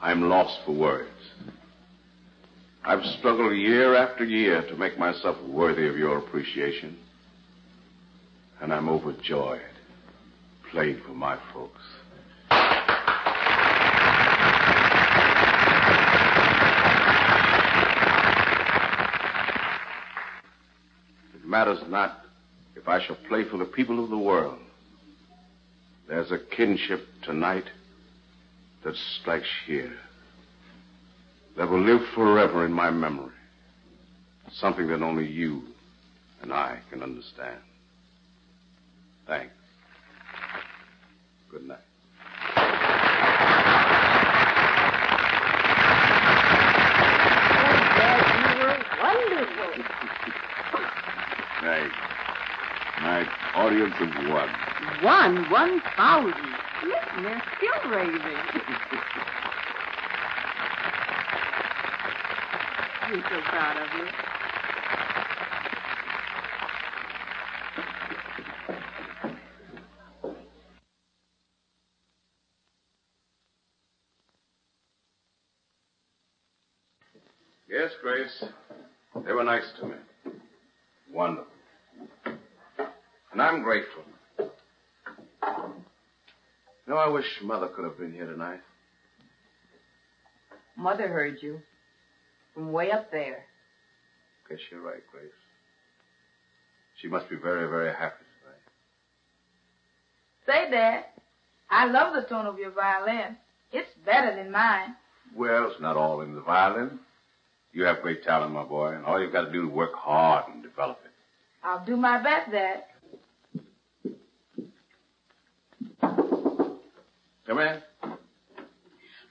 I'm lost for words. I've struggled year after year to make myself worthy of your appreciation. And I'm overjoyed. Played for my folks. It matters not if I shall play for the people of the world. There's a kinship tonight that strikes here, that will live forever in my memory. Something that only you and I can understand. Thanks. Good night. Oh, Dad, you were wonderful. Night. My audience of one. 1,000. Listen, they're still raving. We're so proud of you. Yes, Grace. They were nice to me. Wonderful. And I'm grateful. You know, I wish Mother could have been here tonight. Mother heard you. From way up there. Guess you're right, Grace. She must be very, very happy tonight. Say, Dad, I love the tone of your violin. It's better than mine. Well, it's not all in the violin. You have great talent, my boy, and all you've got to do is work hard and develop it. I'll do my best, Dad. Come in.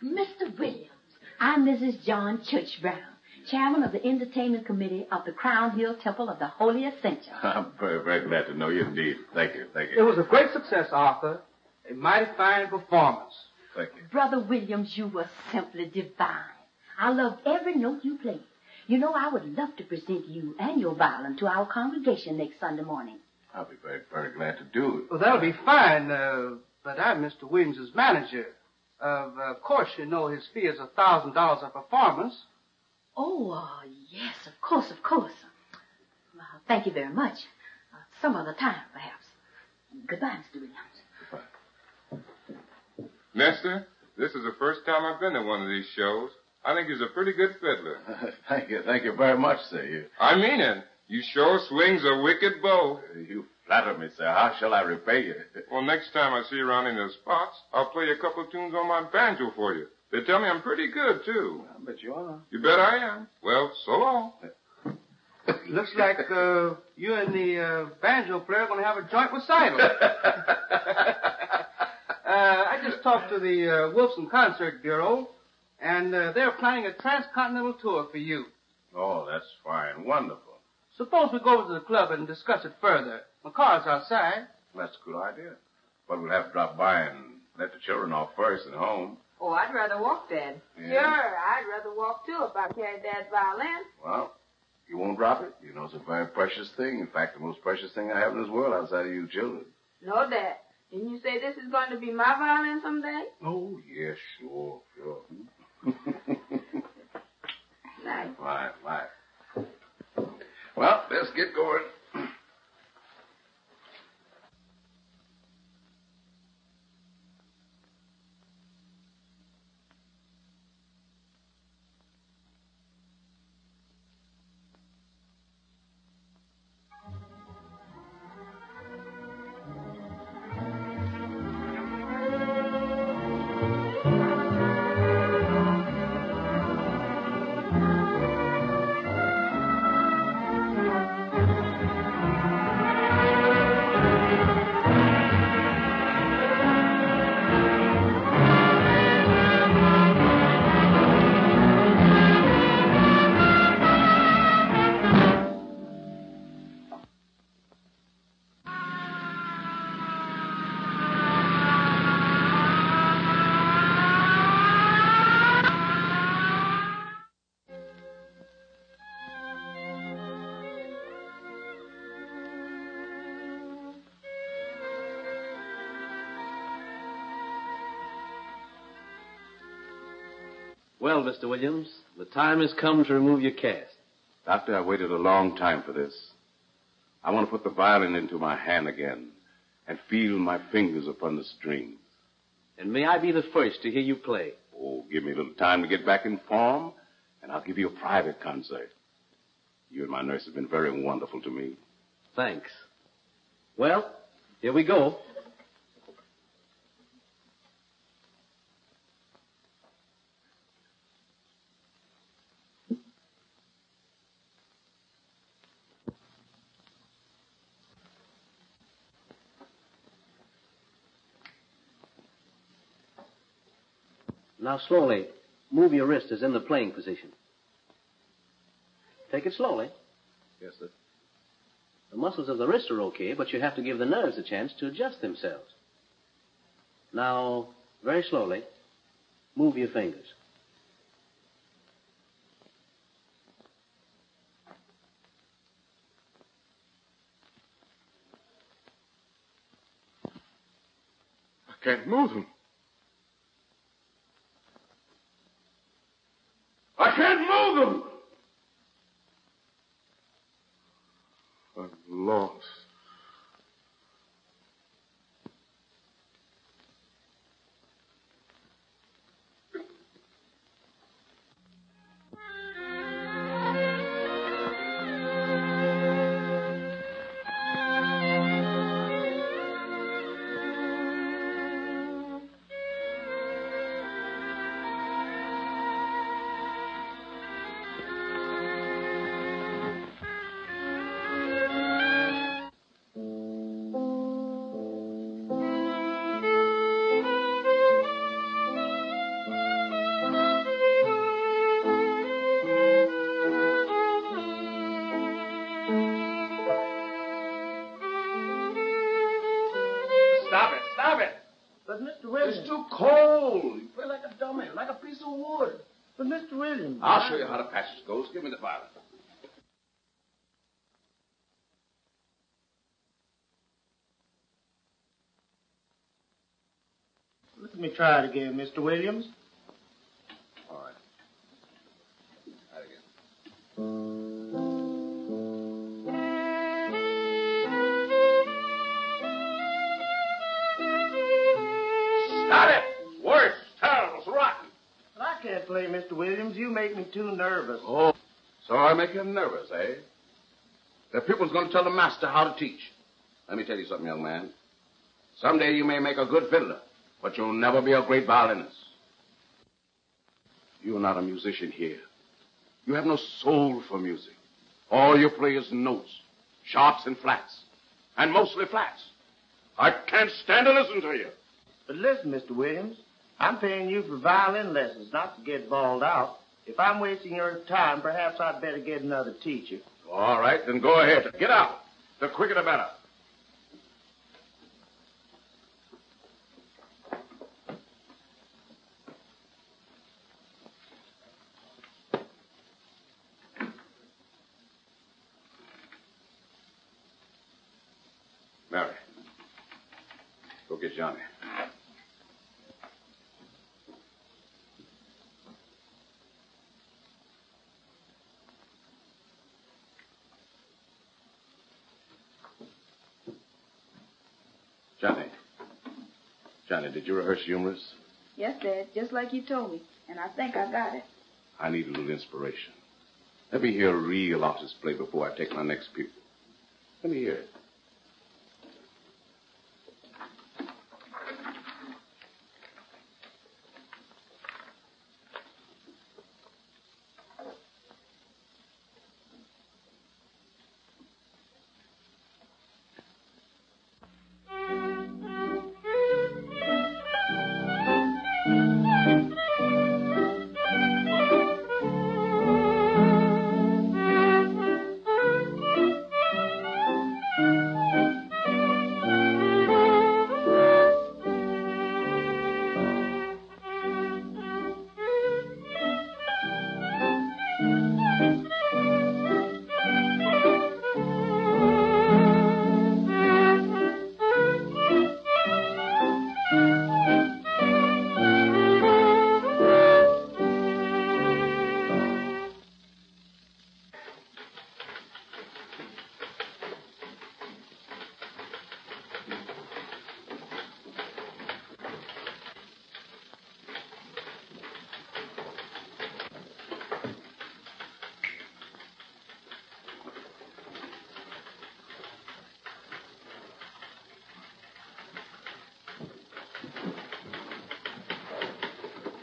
Mr. Williams, I'm Mrs. John Church Brown, chairman of the entertainment committee of the Crown Hill Temple of the Holy Ascension. I'm very, very glad to know you indeed. Thank you, thank you. It was a great success, Arthur. A mighty fine performance. Thank you. Brother Williams, you were simply divine. I loved every note you played. You know, I would love to present you and your violin to our congregation next Sunday morning. I'll be very, very glad to do it. Well, that'll be fine, but I'm Mr. Williams' manager. Of course, you know his fee is $1,000 a performance. Oh, yes, of course, of course. Thank you very much. Some other time, perhaps. Goodbye, Mr. Williams. Goodbye. Mister, this is the first time I've been to one of these shows. I think he's a pretty good fiddler. Thank you very much, sir. I mean it. You sure swings a wicked bow. You flatter me, sir. How shall I repay you? Well, next time I see you around in the spots, I'll play a couple of tunes on my banjo for you. They tell me I'm pretty good, too. I bet you are. You bet I am. Well, so long. Looks like you and the banjo player are going to have a joint recital. I just talked to the Wilson Concert Bureau, and they're planning a transcontinental tour for you. Oh, that's fine. Wonderful. Suppose we go over to the club and discuss it further. My car's outside. That's a good idea. But we'll have to drop by and let the children off first and home. Oh, I'd rather walk, Dad. Yeah. Sure, I'd rather walk, too, if I carried Dad's violin. Well, you won't drop it. You know, it's a very precious thing. In fact, the most precious thing I have in this world outside of you children. No, Dad. Didn't you say this is going to be my violin someday? Oh, yes, sure. get going. Well, Mr. Williams, the time has come to remove your cast. Doctor, I waited a long time for this. I want to put the violin into my hand again and feel my fingers upon the strings. And may I be the first to hear you play? Oh, give me a little time to get back in form, and I'll give you a private concert. You and my nurse have been very wonderful to me. Thanks. Well, here we go. Now, slowly, move your wrist as in the playing position. Take it slowly. Yes, sir. The muscles of the wrist are okay, but you have to give the nerves a chance to adjust themselves. Now, very slowly, move your fingers. I can't move them. I can't move them! I'm lost. Stop it. But, Mr. Williams... It's too cold. You play like a dummy, like a piece of wood. But, Mr. Williams... I'll show you how the passage goes. Give me the violin. Let me try it again, Mr. Williams. All right. Try it again. Stop it! It's worse. It's terrible. It's rotten. But I can't play, Mr. Williams. You make me too nervous. Oh, so I make you nervous, eh? The pupil's going to tell the master how to teach. Let me tell you something, young man. Someday you may make a good fiddler, but you'll never be a great violinist. You're not a musician here. You have no soul for music. All you play is notes, sharps and flats, and mostly flats. I can't stand to listen to you. But listen, Mr. Williams, I'm paying you for violin lessons, not to get bawled out. If I'm wasting your time, perhaps I'd better get another teacher. All right, then go ahead. Get out. The quicker the better. Mary, go get Johnny. Johnny, did you rehearse humorous? Yes, Dad, just like you told me. And I think I got it. I need a little inspiration. Let me hear a real artist play before I take my next pupil. Let me hear it.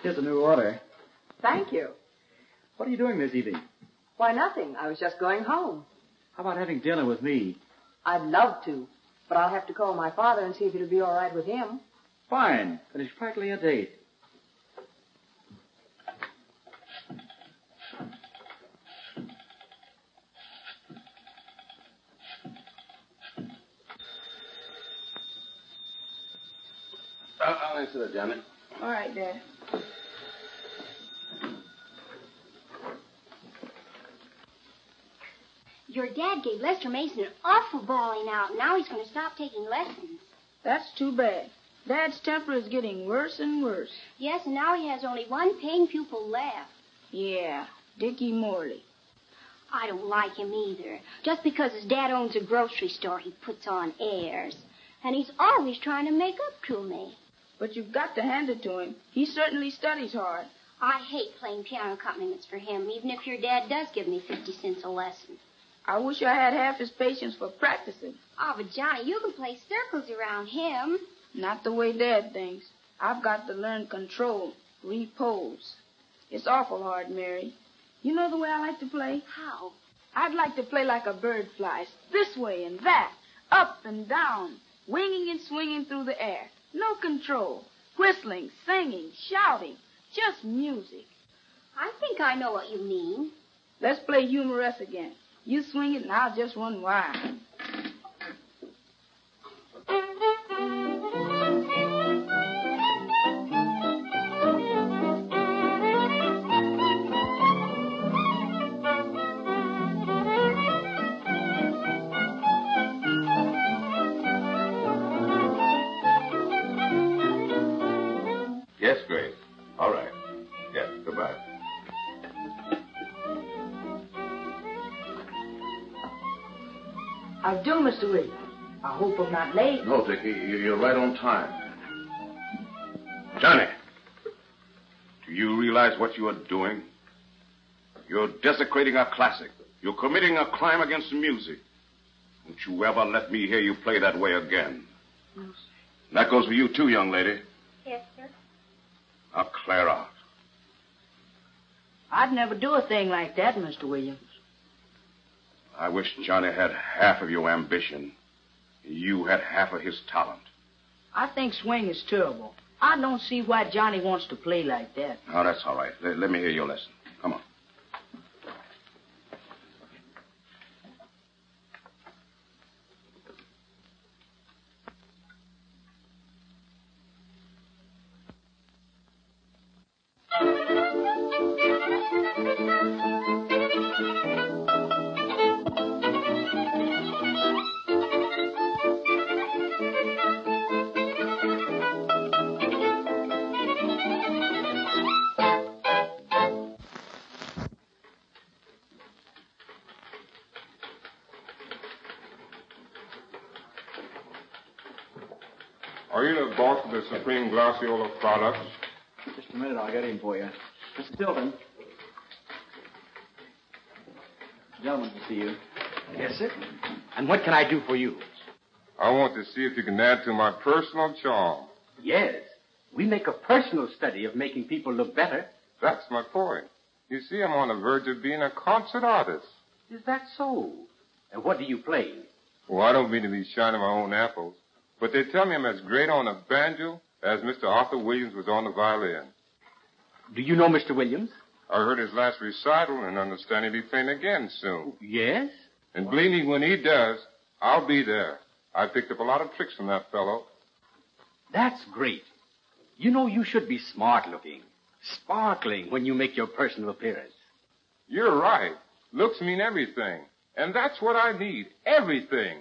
Here's a new order. Thank you. What are you doing this evening? Why, nothing. I was just going home. How about having dinner with me? I'd love to, but I'll have to call my father and see if it'll be all right with him. Fine. Then it's practically a date. I'll answer that, Johnny. All right, Dad. Your dad gave Lester Mason an awful bawling out, and now he's going to stop taking lessons. That's too bad. Dad's temper is getting worse and worse. Yes, and now he has only one paying pupil left. Yeah, Dickey Morley. I don't like him either. Just because his dad owns a grocery store, he puts on airs. And he's always trying to make up to me. But you've got to hand it to him. He certainly studies hard. I hate playing piano accompaniments for him, even if your dad does give me 50 cents a lesson. I wish I had half his patience for practicing. Oh, but Johnny, you can play circles around him. Not the way Dad thinks. I've got to learn control, repose. It's awful hard, Mary. You know the way I like to play? How? I'd like to play like a bird flies, this way and that, up and down, winging and swinging through the air. No control. Whistling, singing, shouting. Just music. I think I know what you mean. Let's play humorous again. You swing it and I'll just run wild. Yes, Grace. All right. Yes, goodbye. How do, Mr. Williams? I hope I'm not late. No, Dickey, you're right on time. Johnny, do you realize what you are doing? You're desecrating a classic. You're committing a crime against music. Don't you ever let me hear you play that way again. No, sir. And that goes for you, too, young lady. Yes, sir. Now, clear out. I'd never do a thing like that, Mr. Williams. I wish Johnny had half of your ambition. You had half of his talent. I think swing is terrible. I don't see why Johnny wants to play like that. Oh, that's all right. Let me hear your lesson. Come on. Are you the boss of the Supreme Glaciola products? Just a minute, I'll get him for you. Mr. Stilton. Gentlemen to see you. Yes, sir. And what can I do for you? I want to see if you can add to my personal charm. Yes. We make a personal study of making people look better. That's my point. You see, I'm on the verge of being a concert artist. Is that so? And what do you play? Well, I don't mean to be shining my own apples, but they tell me I'm as great on the banjo as Mr. Arthur Williams was on the violin. Do you know Mr. Williams? I heard his last recital and understand he'll be playing again soon. Yes? And believe me, when he does, I'll be there. I picked up a lot of tricks from that fellow. That's great. You know, you should be smart-looking, sparkling when you make your personal appearance. You're right. Looks mean everything. And that's what I need, everything.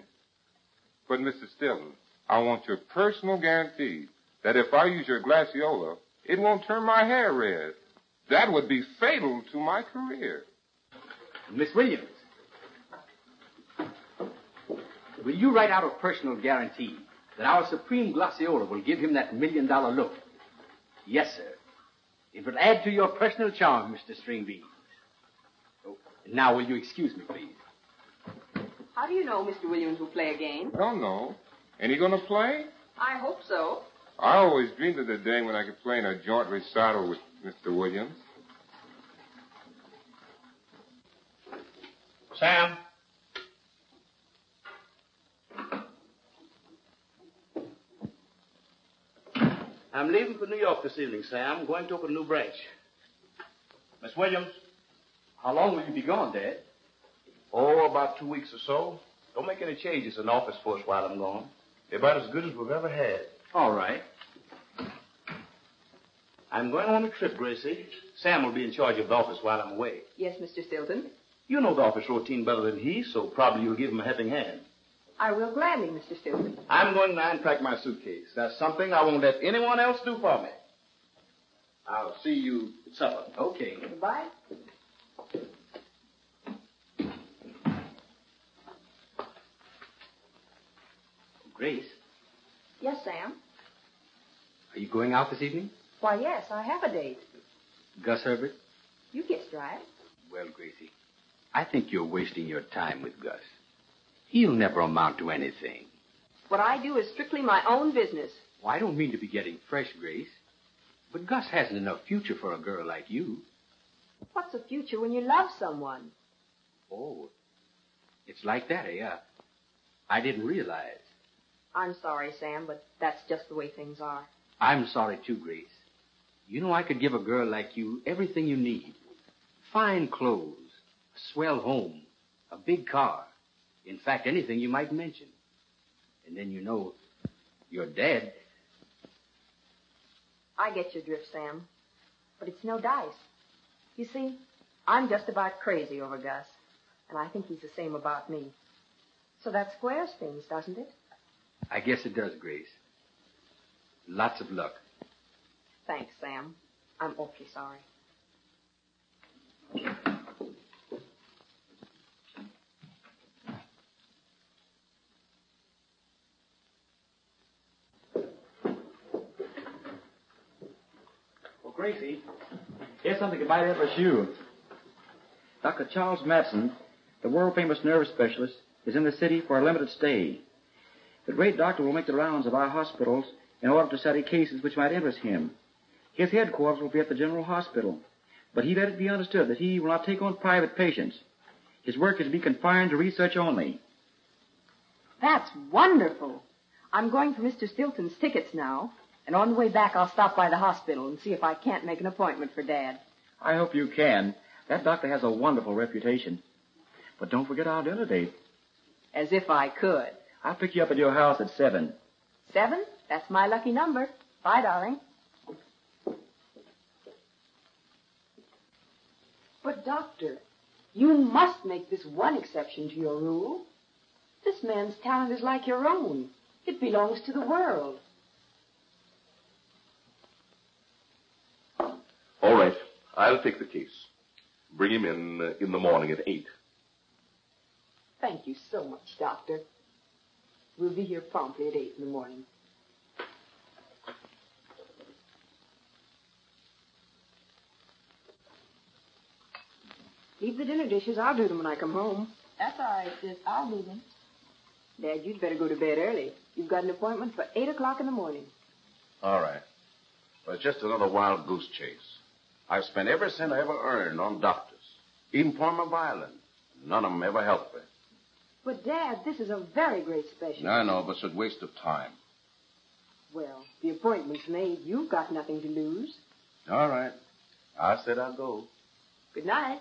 But, Mr. Stilton, I want your personal guarantee that if I use your glaciola, it won't turn my hair red. That would be fatal to my career. Miss Williams, will you write out a personal guarantee that our Supreme Glaciola will give him that $1 million look? Yes, sir. It will add to your personal charm, Mr. Stringbeans. Oh, now, will you excuse me, please? How do you know Mr. Williams will play again? I don't know. Ain't he going to play? I hope so. I always dreamed of the day when I could play in a joint recital with Mr. Williams. Sam? I'm leaving for New York this evening, Sam. Going to open a new branch. Miss Williams? How long will you be gone, Dad? Oh, about 2 weeks or so. Don't make any changes in the office force while I'm gone. They're about as good as we've ever had. All right. I'm going on a trip, Gracie. Sam will be in charge of the office while I'm away. Yes, Mr. Stilton. You know the office routine better than he, so probably you'll give him a helping hand. I will gladly, Mr. Stilton. I'm going to unpack my suitcase. That's something I won't let anyone else do for me. I'll see you at supper. Okay. Goodbye. Grace, Yes, Sam. are you going out this evening? Why, yes, I have a date. Gus Herbert? You guessed right. Well, Gracie, I think you're wasting your time with Gus. He'll never amount to anything. What I do is strictly my own business. Well, I don't mean to be getting fresh, Grace. But Gus hasn't enough future for a girl like you. What's a future when you love someone? Oh, it's like that, eh? I didn't realize. I'm sorry, Sam, but that's just the way things are. I'm sorry, too, Grace. You know, I could give a girl like you everything you need. Fine clothes, a swell home, a big car. In fact, anything you might mention. And then, you know, your dad. I get your drift, Sam. But it's no dice. You see, I'm just about crazy over Gus. And I think he's the same about me. So that squares things, doesn't it? I guess it does, Grace. Lots of luck. Thanks, Sam. I'm awfully sorry. Well, Gracie, here's something that might interest you. Dr. Charles Matson, the world-famous nerve specialist, is in the city for a limited stay. The great doctor will make the rounds of our hospitals in order to study cases which might interest him. His headquarters will be at the General Hospital, but he let it be understood that he will not take on private patients. His work is to be confined to research only. That's wonderful. I'm going for Mr. Stilton's tickets now, and on the way back I'll stop by the hospital and see if I can't make an appointment for Dad. I hope you can. That doctor has a wonderful reputation. But don't forget our dinner date. As if I could. I'll pick you up at your house at 7. 7? That's my lucky number. Bye, darling. But, Doctor, you must make this one exception to your rule. This man's talent is like your own. It belongs to the world. All right. I'll take the case. Bring him in the morning at 8. Thank you so much, Doctor. We'll be here promptly at 8 in the morning. Leave the dinner dishes. I'll do them when I come home. That's all right, sis. I'll do them. Dad, you'd better go to bed early. You've got an appointment for 8 o'clock in the morning. All right. But it's just another wild goose chase. I've spent every cent I ever earned on doctors, even for my violin. None of them ever helped me. But, Dad, this is a very great special. I know, but it's a waste of time. Well, the appointment's made. You've got nothing to lose. All right. I said I'll go. Good night.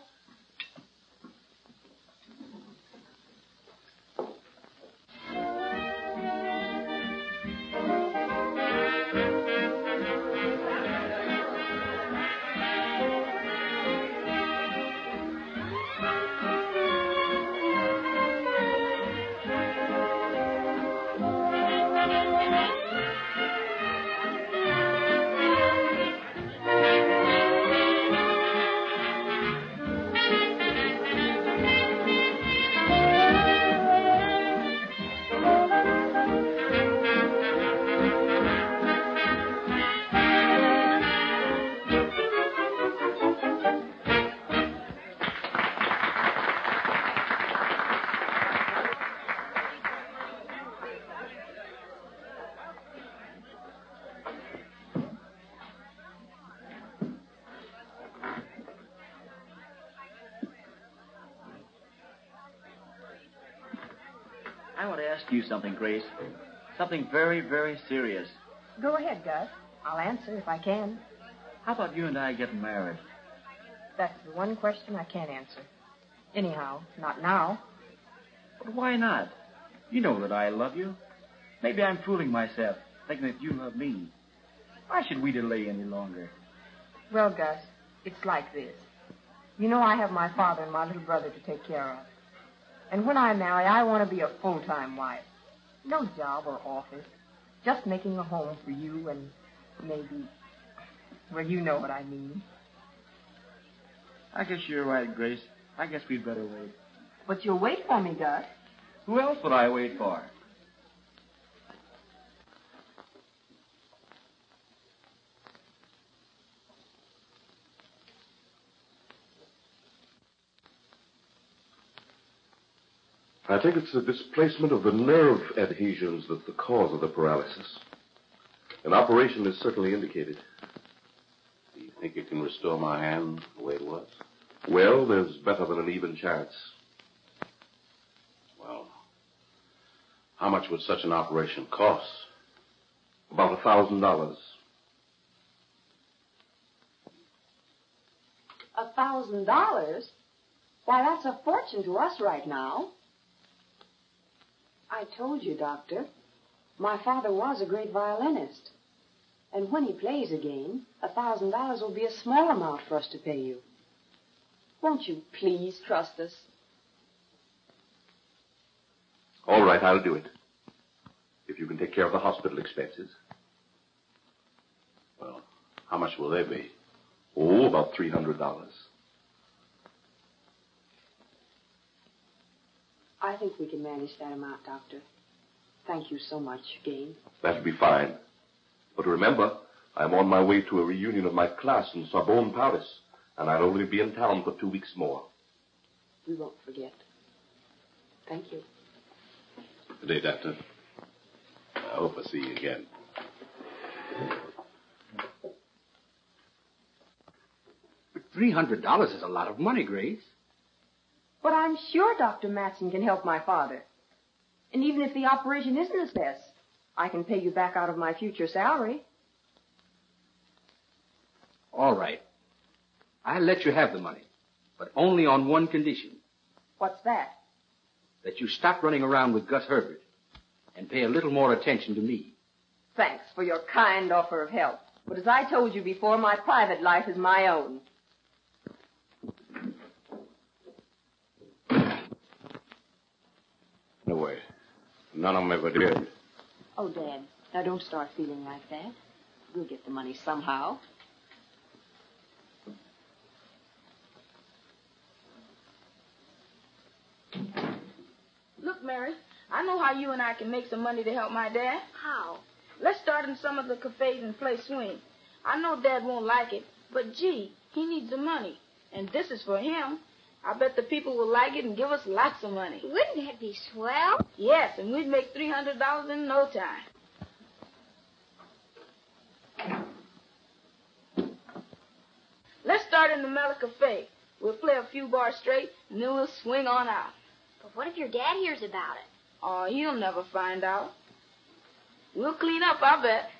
I want to ask you something, Grace. Something very, very serious. Go ahead, Gus. I'll answer if I can. How about you and I getting married? That's the one question I can't answer. Anyhow, not now. But why not? You know that I love you. Maybe I'm fooling myself, thinking that you love me. Why should we delay any longer? Well, Gus, it's like this. You know I have my father and my little brother to take care of. And when I marry, I want to be a full-time wife. No job or office. Just making a home for you and maybe... Well, you know what I mean. I guess you're right, Grace. I guess we'd better wait. But you'll wait for me, Gus. Who else would I wait for? I think it's the displacement of the nerve adhesions that's the cause of the paralysis. An operation is certainly indicated. Do you think you can restore my hand the way it was? Well, there's better than an even chance. Well, how much would such an operation cost? About $1,000. $1,000? Why, that's a fortune to us right now. I told you, Doctor, my father was a great violinist. And when he plays again, $1,000 will be a small amount for us to pay you. Won't you please trust us? All right, I'll do it. If you can take care of the hospital expenses. Well, how much will they be? Oh, about $300. I think we can manage that amount, Doctor. Thank you so much again. That'll be fine. But remember, I'm on my way to a reunion of my class in Sorbonne, Paris, and I'll only be in town for 2 weeks more. We won't forget. Thank you. Good day, Doctor. I hope I see you again. $300 is a lot of money, Grace. But I'm sure Dr. Matson can help my father. And even if the operation isn't a success, I can pay you back out of my future salary. All right. I'll let you have the money, but only on one condition. What's that? That you stop running around with Gus Herbert and pay a little more attention to me. Thanks for your kind offer of help. But as I told you before, my private life is my own. No way. None of them ever did. Oh, Dad, now don't start feeling like that. We'll get the money somehow. Look, Mary, I know how you and I can make some money to help my dad. How? Let's start in some of the cafes and play swing. I know Dad won't like it, but gee, he needs the money. And this is for him. I bet the people will like it and give us lots of money. Wouldn't that be swell? Yes, and we'd make $300 in no time. Let's start in the Mellow Cafe. We'll play a few bars straight, and then we'll swing on out. But what if your dad hears about it? Oh, he'll never find out. We'll clean up, I bet.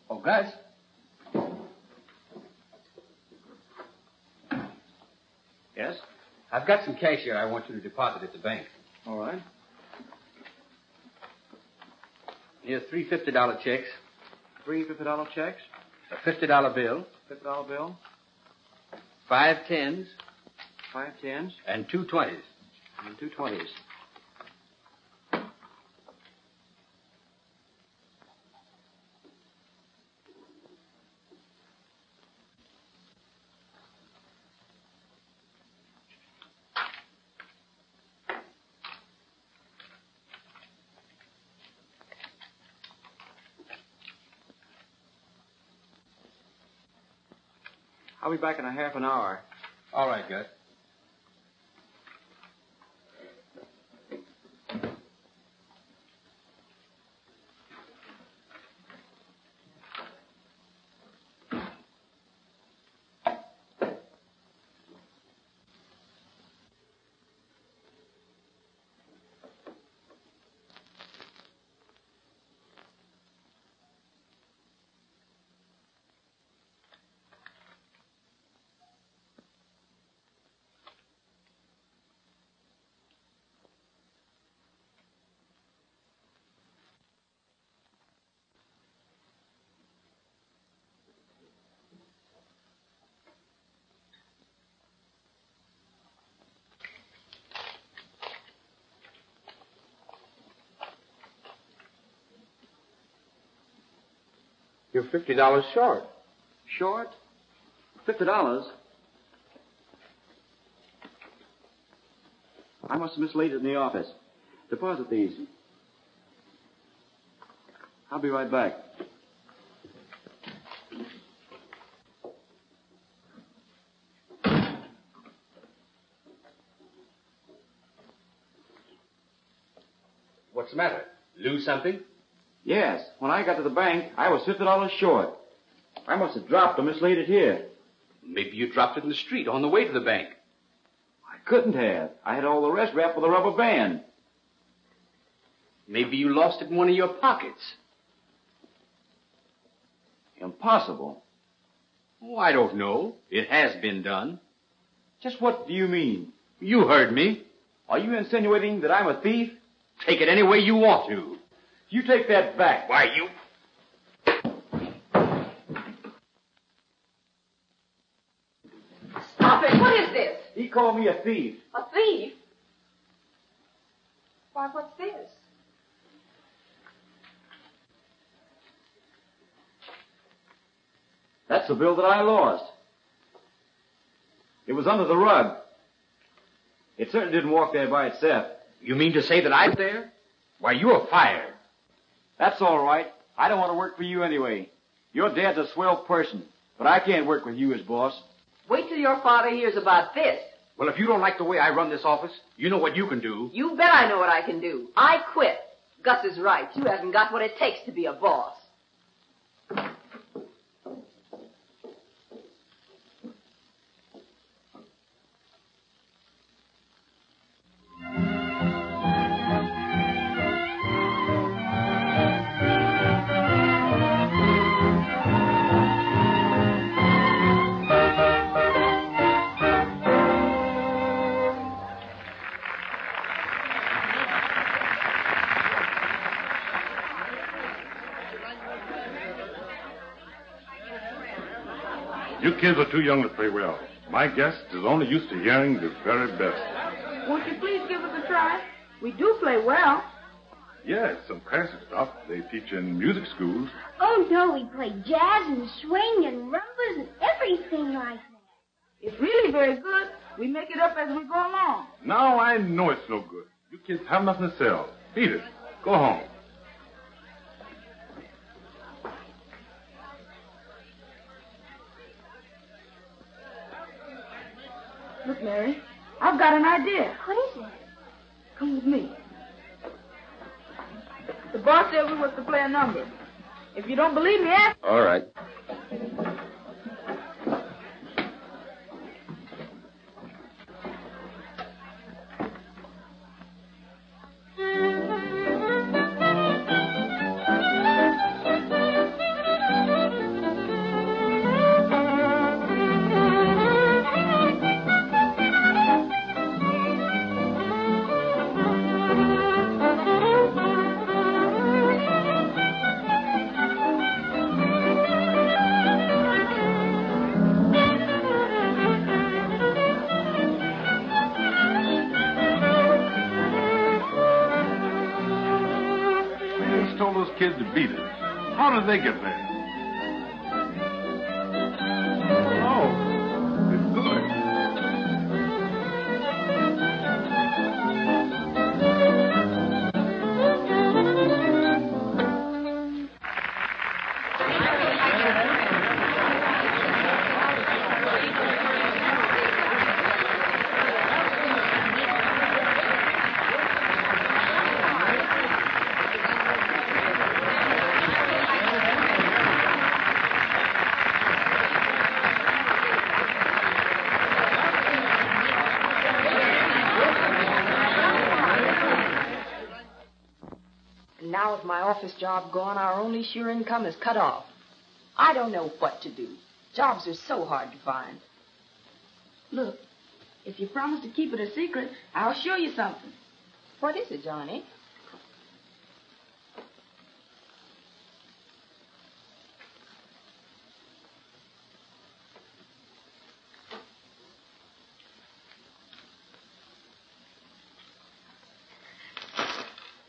Oh, guys. Yes? I've got some cash here I want you to deposit at the bank. All right. Here's three $50 checks, $3 $50 checks, a $50 bill, $50 bill, 5 10s, 5 10s, and 2 20s. and 2 20s. I'll be back in a half an hour. All right, Gus. You're $50 short. Short? $50? I must have mislaid it in the office. Deposit these. I'll be right back. What's the matter? Lose something? Yes. When I got to the bank, I was $50 short. I must have dropped or mislaid it here. Maybe you dropped it in the street on the way to the bank. I couldn't have. I had all the rest wrapped with a rubber band. Maybe you lost it in one of your pockets. Impossible. Oh, I don't know. It has been done. Just what do you mean? You heard me. Are you insinuating that I'm a thief? Take it any way you want to. You take that back. Why, you... Stop it. What is this? He called me a thief. A thief? Why, what's this? That's the bill that I lost. It was under the rug. It certainly didn't walk there by itself. You mean to say that I'm there? Why, you're fired. That's all right. I don't want to work for you anyway. Your dad's a swell person, but I can't work with you as boss. Wait till your father hears about this. Well, if you don't like the way I run this office, you know what you can do. You bet I know what I can do. I quit. Gus is right. You haven't got what it takes to be a boss. You kids are too young to play well. My guest is only used to hearing the very best. Won't you please give us a try? We do play well. Yes, some classic stuff they teach in music schools. Oh, no, we play jazz and swing and rumbas and everything like that. It's really very good. We make it up as we go along. Now I know it's no good. You kids have nothing to sell. Beat it. Go home. Look, Mary, I've got an idea. What is it? Come with me. The boss said we was to play a number. If you don't believe me, ask. All right. Kids to beat it. How did they get there? Oh, it's good. Now with my office job gone, our only sure income is cut off. I don't know what to do. Jobs are so hard to find. Look, if you promise to keep it a secret, I'll show you something. What is it, Johnny?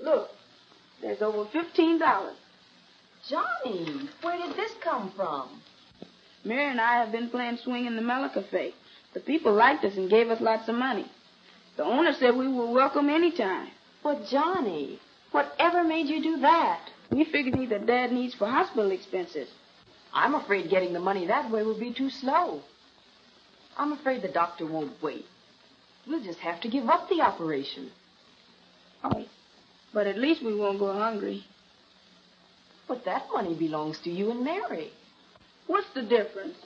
Look, there's over $15. Johnny, where did this come from? Mary and I have been playing swing in the Mellow Cafe. The people liked us and gave us lots of money. The owner said we were welcome any time. But, Johnny, whatever made you do that? We figured either Dad needs for hospital expenses. I'm afraid getting the money that way would be too slow. I'm afraid the doctor won't wait. We'll just have to give up the operation. Oh, but at least we won't go hungry. But that money belongs to you and Mary. What's the difference?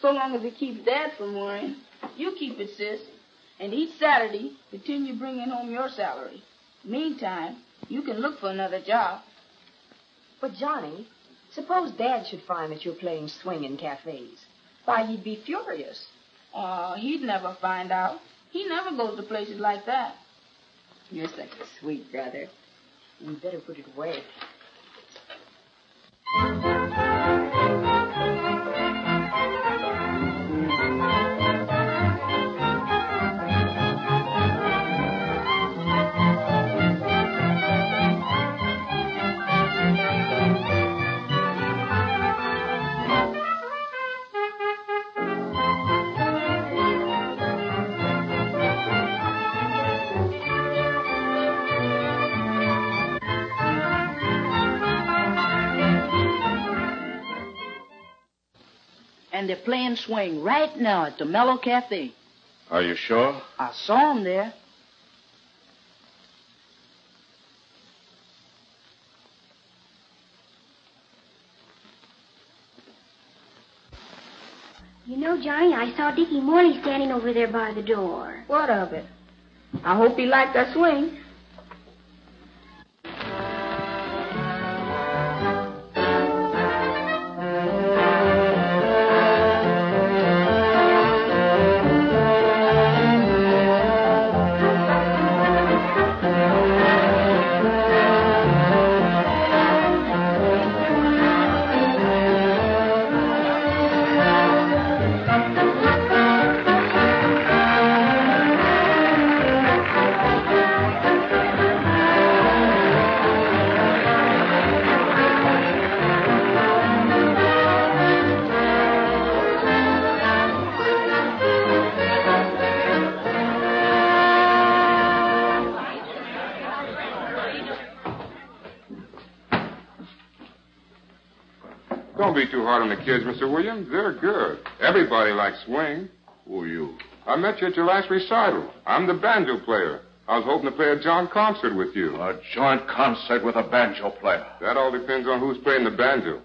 So long as it keeps Dad from worrying. You keep it, sis. And each Saturday, continue bringing home your salary. Meantime, you can look for another job. But, Johnny, suppose Dad should find that you're playing swing in cafes. Why, he'd be furious. Oh, he'd never find out. He never goes to places like that. You're such a sweet brother. We better put it away. And they're playing swing right now at the Mellow Cafe. Are you sure? I saw them there. You know, Johnny, I saw Dickey Morley standing over there by the door. What of it? I hope he liked our swing. Don't be too hard on the kids, Mr. Williams. They're good. Everybody likes swing. Who are you? I met you at your last recital. I'm the banjo player. I was hoping to play a joint concert with you. A joint concert with a banjo player? That all depends on who's playing the banjo.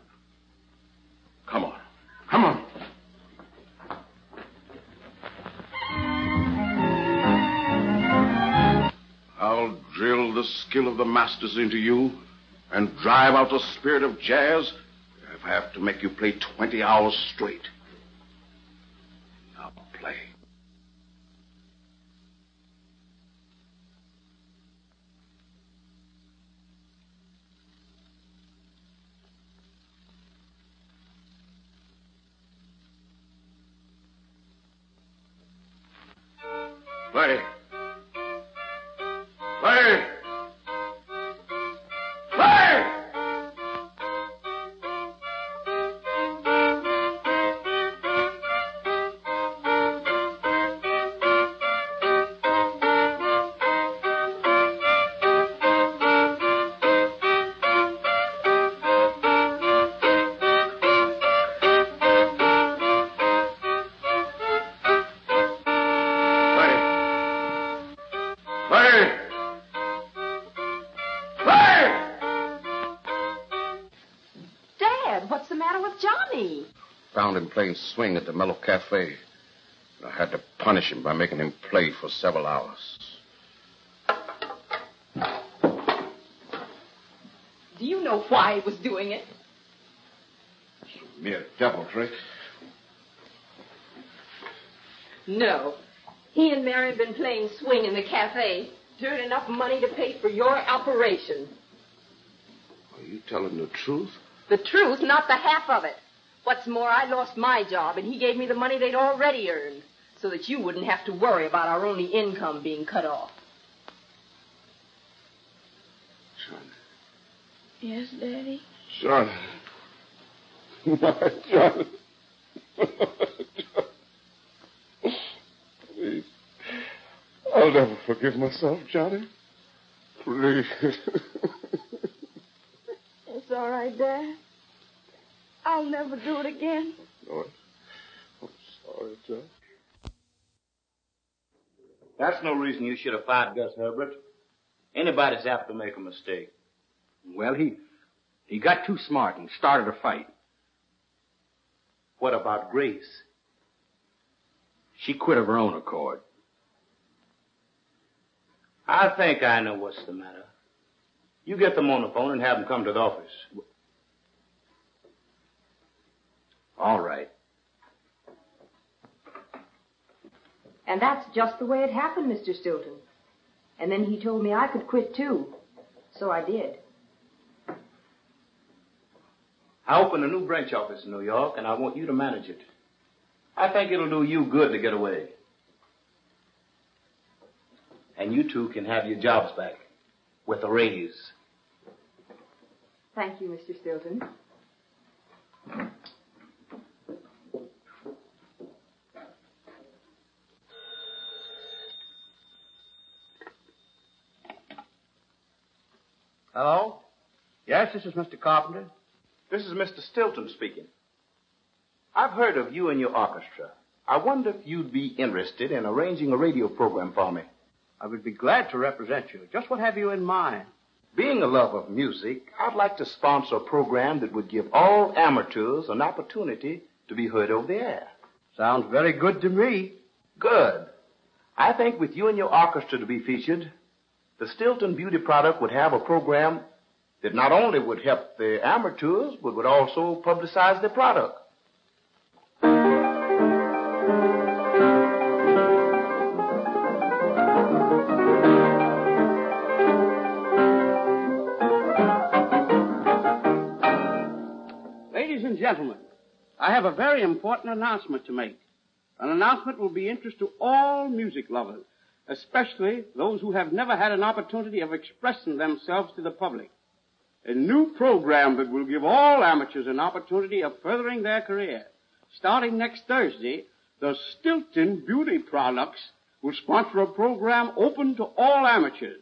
Come on. Come on. I'll drill the skill of the masters into you and drive out the spirit of jazz if I have to make you play 20 hours straight. Now play. Play. Play! Play! Found him playing swing at the Mellow Cafe. I had to punish him by making him play for several hours. Do you know why he was doing it? Mere deviltry. No. He and Mary have been playing swing in the cafe to earn enough money to pay for your operation. Are you telling the truth? The truth, not the half of it. What's more, I lost my job, and he gave me the money they'd already earned, so that you wouldn't have to worry about our only income being cut off. Son. Yes, Daddy? Son. My John. Please. I'll never forgive myself, Johnny. Please. It's all right, Dad. I'll never do it again. No, I'm sorry, John. That's no reason you should have fired Gus, Herbert. Anybody's apt to make a mistake. Well, he got too smart and started a fight. What about Grace? She quit of her own accord. I think I know what's the matter. You get them on the phone and have them come to the office. All right. And that's just the way it happened, Mr. Stilton. And then he told me I could quit, too. So I did. I opened a new branch office in New York, and I want you to manage it. I think it'll do you good to get away. And you two can have your jobs back with a raise. Thank you, Mr. Stilton. Hello? Yes, this is Mr. Carpenter. This is Mr. Stilton speaking. I've heard of you and your orchestra. I wonder if you'd be interested in arranging a radio program for me. I would be glad to represent you. Just what have you in mind? Being a lover of music, I'd like to sponsor a program that would give all amateurs an opportunity to be heard over the air. Sounds very good to me. Good. I think with you and your orchestra to be featured, the Stilton Beauty product would have a program that not only would help the amateurs, but would also publicize their product. Ladies and gentlemen, I have a very important announcement to make. An announcement will be of interest to all music lovers, especially those who have never had an opportunity of expressing themselves to the public. A new program that will give all amateurs an opportunity of furthering their career. Starting next Thursday, the Stilton Beauty Products will sponsor a program open to all amateurs.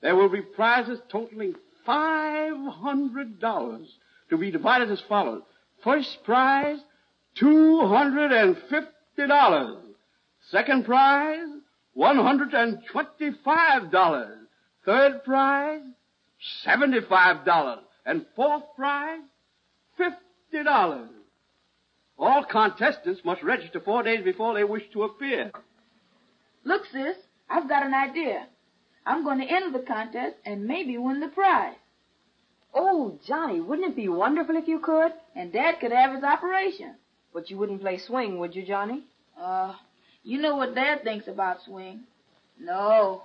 There will be prizes totaling $500 to be divided as follows. First prize, $250. Second prize, $125. Third prize, $75. And fourth prize, $50. All contestants must register 4 days before they wish to appear. Look, sis, I've got an idea. I'm going to enter the contest and maybe win the prize. Oh, Johnny, wouldn't it be wonderful if you could? And Dad could have his operation. But you wouldn't play swing, would you, Johnny? You know what Dad thinks about swing. No.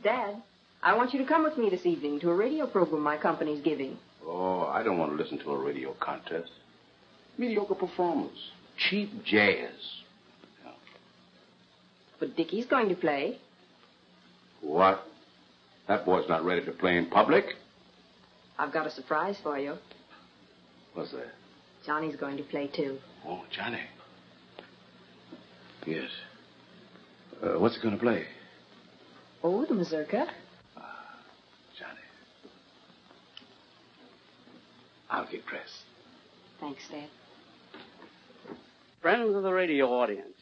Dad, I want you to come with me this evening to a radio program my company's giving. Oh, I don't want to listen to a radio contest. Mediocre performance. Cheap jazz. Yeah. But Dickey's going to play. What? That boy's not ready to play in public? I've got a surprise for you. What's that? Johnny's going to play, too. Oh, Johnny. Yes. What's he going to play? Oh, the mazurka. Johnny. I'll get dressed. Thanks, Dad. Friends of the radio audience,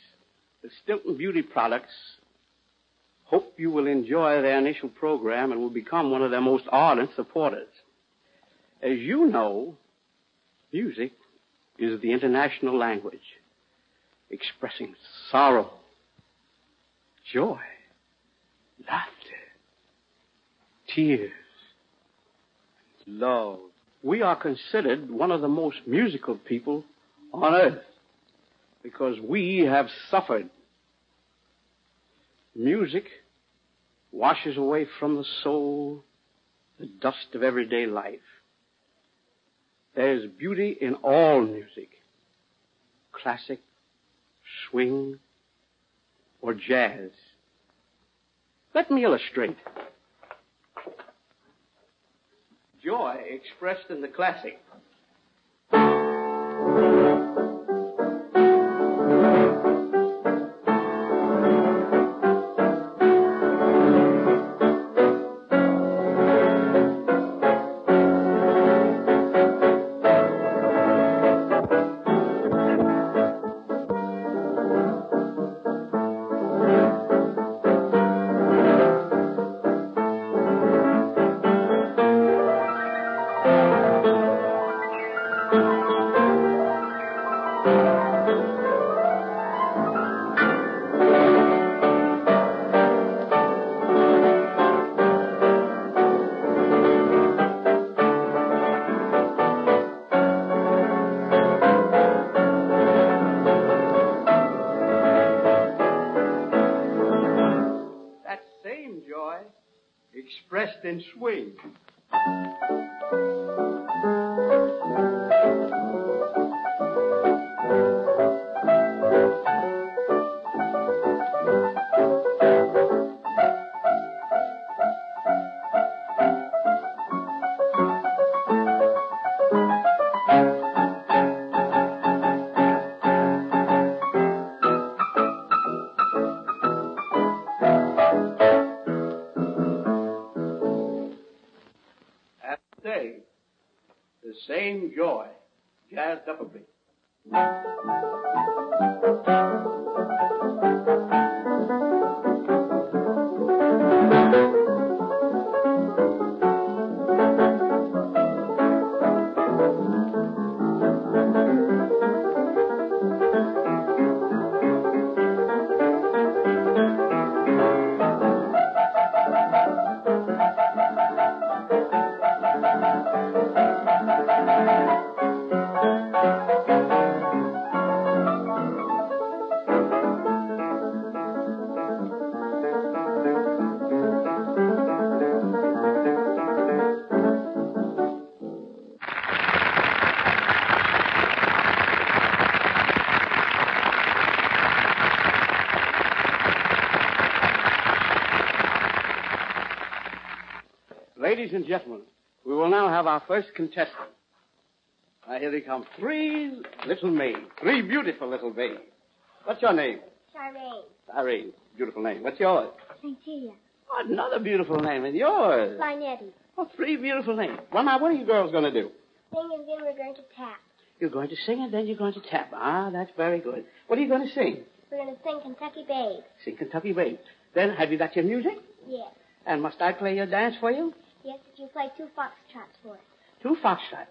the Stilton Beauty Products hope you will enjoy their initial program and will become one of their most ardent supporters. As you know, music is the international language, expressing sorrow, joy, laughter, tears, love. We are considered one of the most musical people on earth because we have suffered. Music washes away from the soul the dust of everyday life. There is beauty in all music, classic, swing, or jazz. Let me illustrate. Joy expressed in the classic. Expressed in swing. The same joy, jazzed up a bit. Ladies and gentlemen, we will now have our first contestant. Now, here they come. Three little maids. Three beautiful little babes. What's your name? Charmaine. Irene. Beautiful name. What's yours? Cecile. Oh, another beautiful name. And yours? Leonetti. Oh, three beautiful names. Well, now, what are you girls going to do? Sing and then we're going to tap. You're going to sing and then you're going to tap. Ah, that's very good. What are you going to sing? We're going to sing Kentucky Babe. Sing Kentucky Babe. Then, have you got your music? Yes. And must I play your dance for you? Yes, if you play 2 foxtrots for us. 2 foxtrots.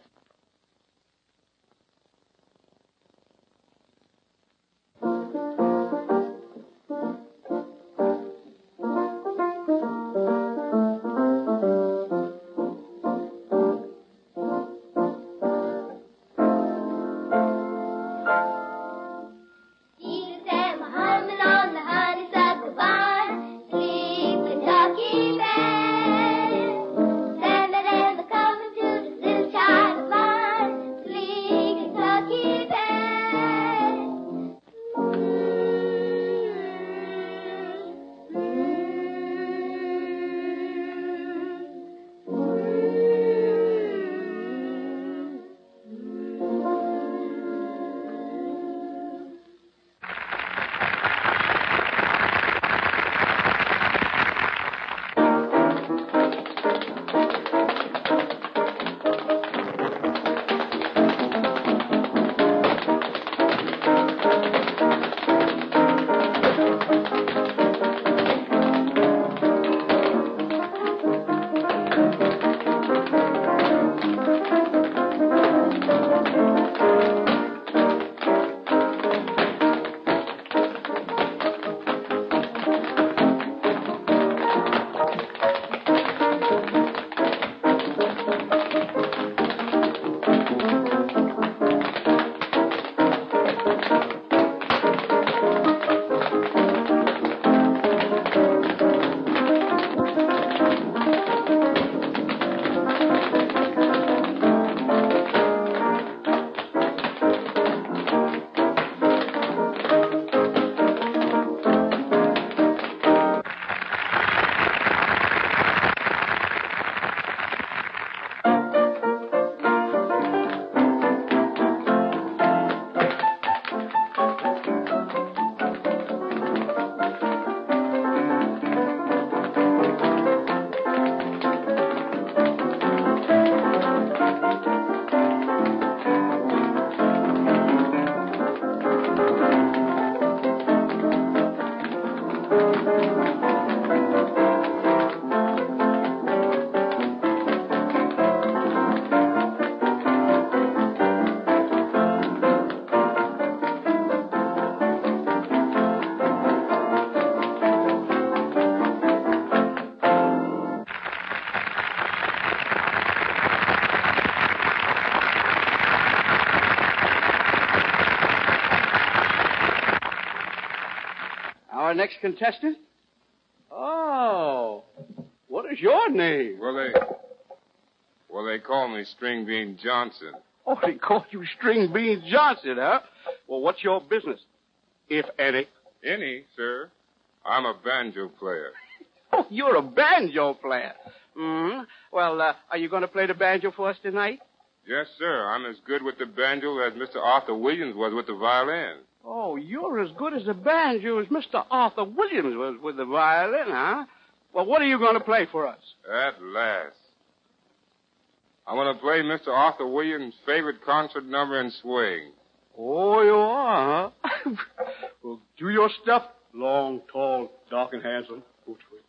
Our next contestant? Oh, what is your name? Well, they call me Stringbeans Johnson. Oh, they call you Stringbeans Johnson, huh? Well, what's your business, if any? Any, sir. I'm a banjo player. Oh, you're a banjo player. Mm-hmm. Well, are you going to play the banjo for us tonight? Yes, sir. I'm as good with the banjo as Mr. Arthur Williams was with the violin. Oh, you're as good as the banjo as Mr. Arthur Williams was with the violin, huh? Well, what are you going to play for us? At last. I'm going to play Mr. Arthur Williams' favorite concert number in swing. Oh, you are, huh? Well, do your stuff. Long, tall, dark, and handsome. Go to it.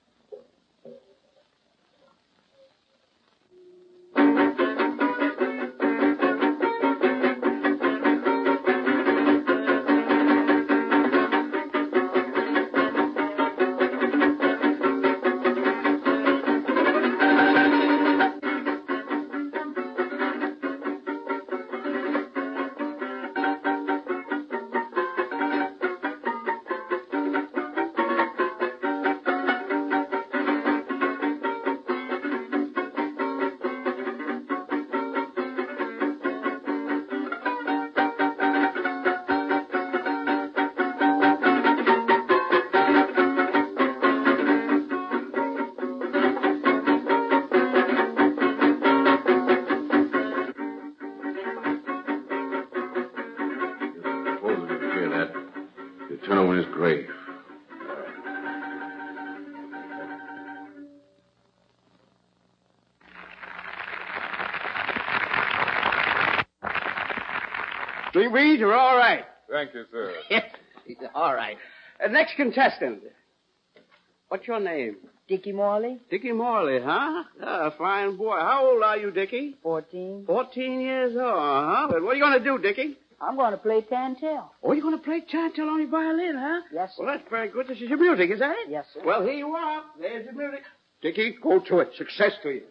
Stringbeans, you're all right. Thank you, sir. All right. Next contestant. What's your name? Dickey Morley? Dickey Morley, huh? Fine boy. How old are you, Dickey? 14. 14 years old, huh? But what are you going to do, Dickey? I'm going to play Tantel. Oh, you're going to play Chantel on your violin, huh? Yes, sir. Well, that's very good. This is your music, is that it? Yes, sir. Well, here you are. There's your music. Dickey, go to it. Success to you.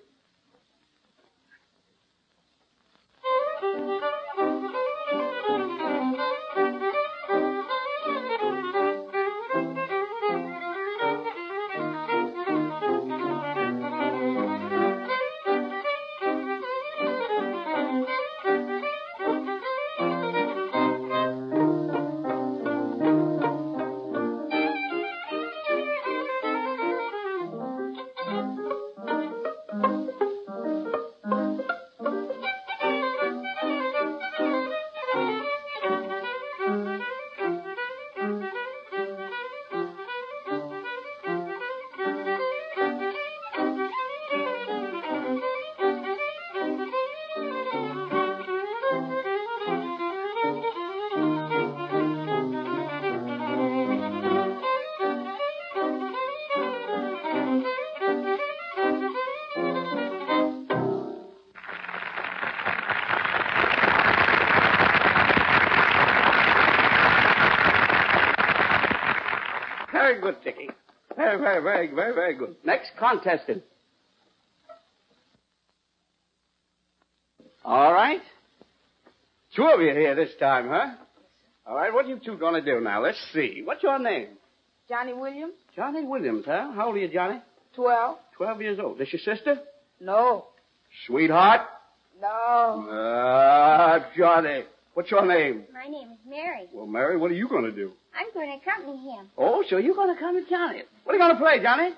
Very good, Dickey. Very good. Next contestant. All right. Two of you here this time, huh? All right, what are you two going to do now? Let's see. What's your name? Johnny Williams? Johnny Williams, huh? How old are you, Johnny? 12. 12 years old. This your sister? No. Sweetheart? No. Johnny. What's your name? My name is Mary. Well, Mary, what are you going to do? I'm going to accompany him. Oh, so you're going to come with Johnny. What are you going to play, Johnny?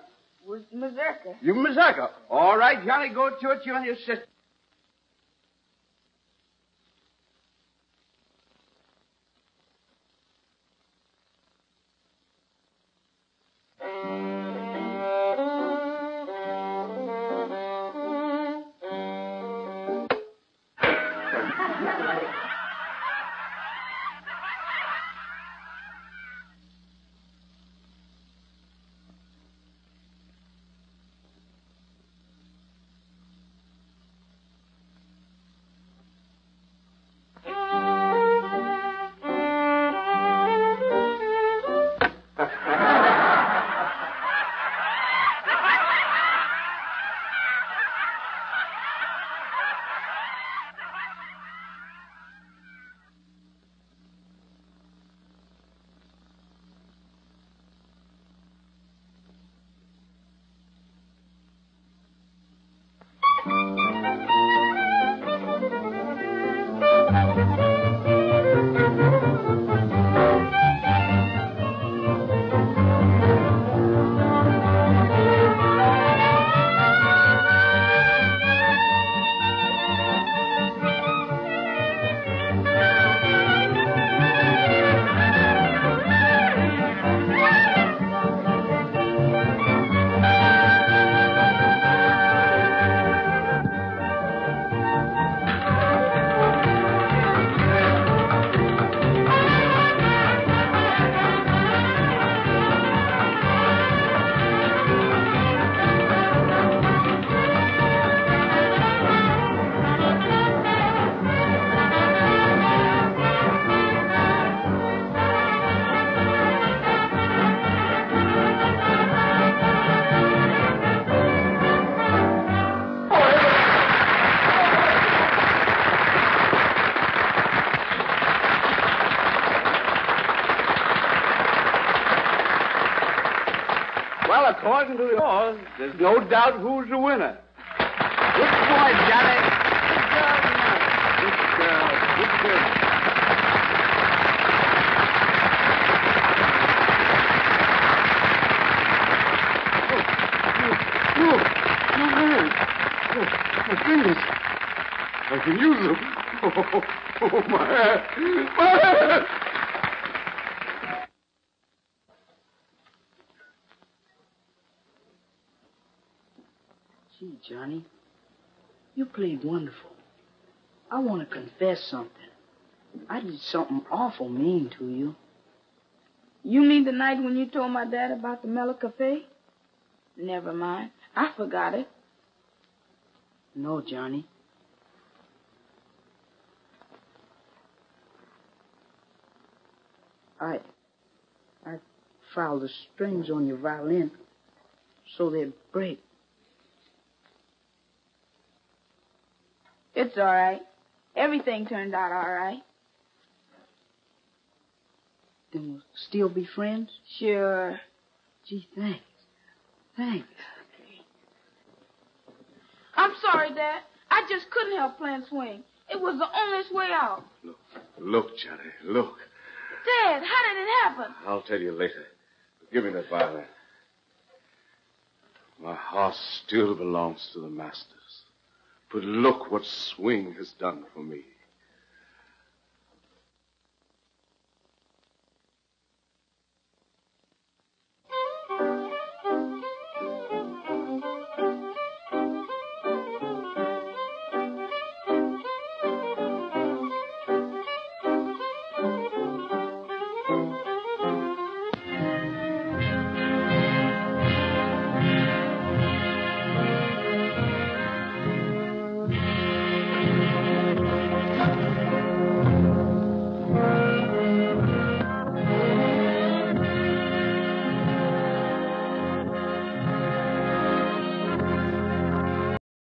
With Mazurka. You Mazurka. All right, Johnny, go to it. You and your sister. According to the laws, there's no doubt who's the winner. Good boy, Johnny. Good girl. Good girl. Oh, man. Oh, my fingers. I can use them. Oh, my hand. My hand. Gee, Johnny, you played wonderful. I want to confess something. I did something awful mean to you. You mean the night when you told my dad about the Mellow Cafe? Never mind. I forgot it. No, Johnny. I filed the strings on your violin so they'd break. It's all right. Everything turned out all right. Then we'll still be friends? Sure. Gee, thanks. Thanks. I'm sorry, Dad. I just couldn't help playing swing. It was the only way out. Look, Johnny, look. Dad, how did it happen? I'll tell you later. Give me that violin. My heart still belongs to the masters. But look what swing has done for me.